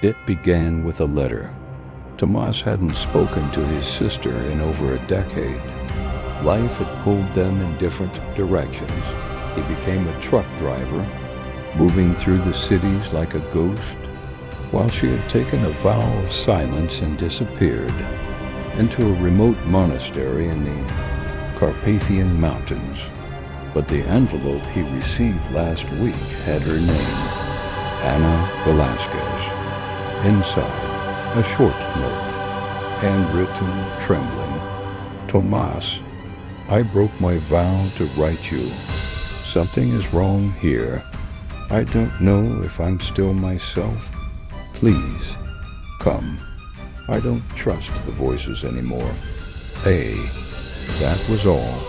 It began with a letter. Tomás hadn't spoken to his sister in over a decade. Life had pulled them in different directions. He became a truck driver, moving through the cities like a ghost, while she had taken a vow of silence and disappeared into a remote monastery in the Carpathian Mountains. But the envelope he received last week had her name, Ana Velasquez. Inside, a short note, handwritten, trembling. Tomás, I broke my vow to write you. Something is wrong here. I don't know if I'm still myself. Please, come. I don't trust the voices anymore. That was all.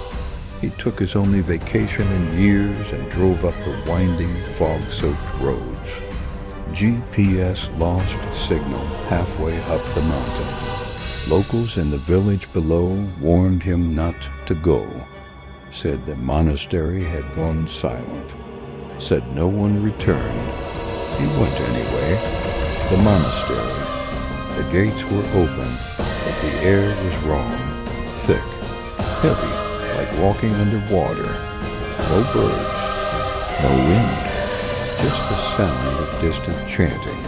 He took his only vacation in years and drove up the winding, fog-soaked roads. GPS lost signal halfway up the mountain. Locals in the village below warned him not to go, said the monastery had gone silent, said no one returned. He went anyway. The monastery. The gates were open, but the air was wrong, thick, heavy, like walking underwater. No birds, no wind, just the sound of distant chanting.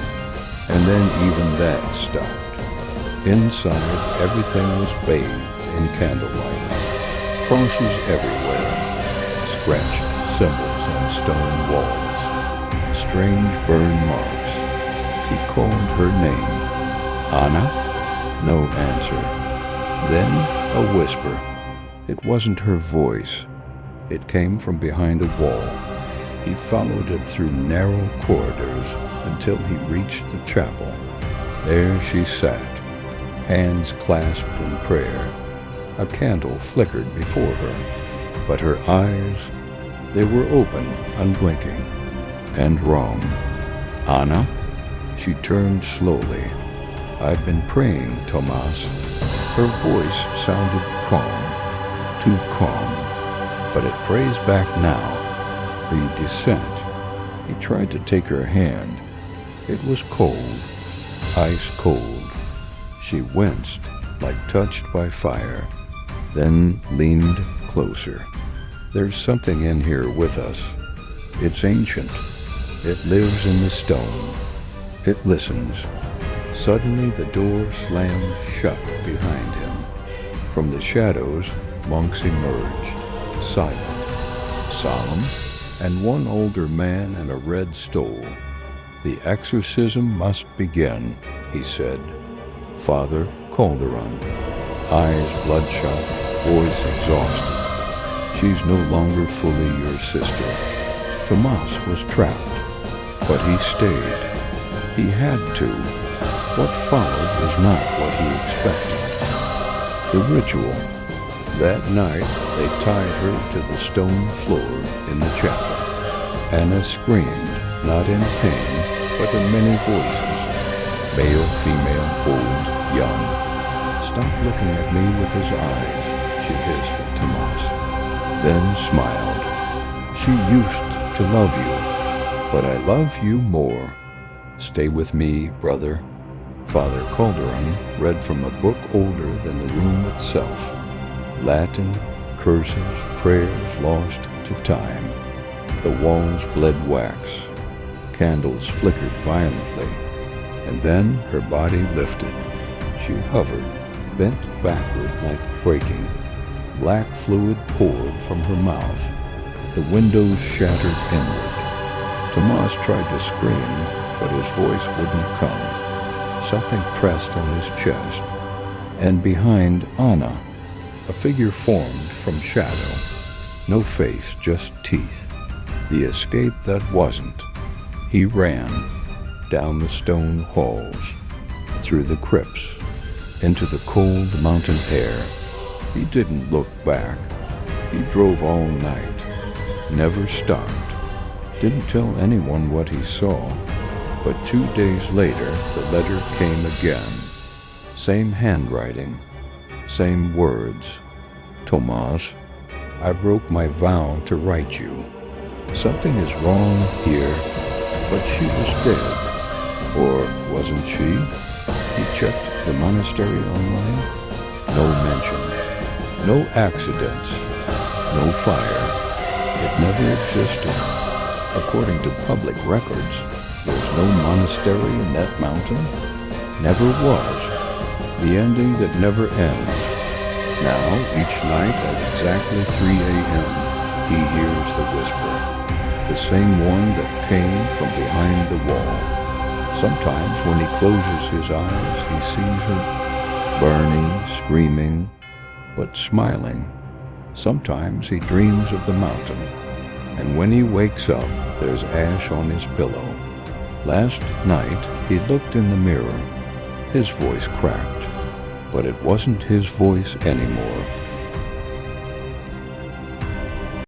And then even that stopped. Inside, everything was bathed in candlelight. Crosses everywhere, scratched symbols on stone walls, strange burn marks. He called her name. Ana? No answer. Then a whisper. It wasn't her voice. It came from behind a wall. He followed it through narrow corridors until he reached the chapel. There she sat, hands clasped in prayer. A candle flickered before her, but her eyes, they were open, unblinking, and wrong. Ana? She turned slowly. I've been praying, Tomás. Her voice sounded calm, too calm, but it prays back now. The descent. He tried to take her hand. It was cold, ice cold. She winced, like touched by fire, then leaned closer. There's something in here with us. It's ancient. It lives in the stone. It listens. Suddenly the door slammed shut behind him. From the shadows, monks emerged, silent, solemn, and one older man in a red stole. The exorcism must begin, he said. Father Calderon, eyes bloodshot, voice exhausted. She's no longer fully your sister. Tomás was trapped, but he stayed. He had to. What followed was not what he expected. The ritual. That night, they tied her to the stone floor in the chapel. Ana screamed, not in pain, but in many voices. Male, female, old, young. Stop looking at me with his eyes, she hissed at Tomás. Then smiled. She used to love you, but I love you more. Stay with me, brother. Father Calderon read from a book older than the room itself. Latin, curses, prayers lost to time. The walls bled wax. Candles flickered violently. And then her body lifted. She hovered, bent backward like breaking. Black fluid poured from her mouth. The windows shattered inward. Tomás tried to scream, but his voice wouldn't come. Something pressed on his chest, and behind Ana, a figure formed from shadow. No face, just teeth. The escape that wasn't. He ran, down the stone halls, through the crypts, into the cold mountain air. He didn't look back. He drove all night, never stopped. Didn't tell anyone what he saw. But 2 days later, the letter came again. Same handwriting, same words. Tomás, I broke my vow to write you. Something is wrong here, but she was dead. Or wasn't she? He checked the monastery online. No mentions, no accidents, no fire. It never existed. According to public records, there's no monastery in that mountain. Never was. The ending that never ends. Now, each night at exactly 3 a.m., he hears the whisper, the same one that came from behind the wall. Sometimes when he closes his eyes, he sees her burning, screaming, but smiling. Sometimes he dreams of the mountain, and when he wakes up, there's ash on his pillow. Last night, he looked in the mirror. His voice cracked, but it wasn't his voice anymore.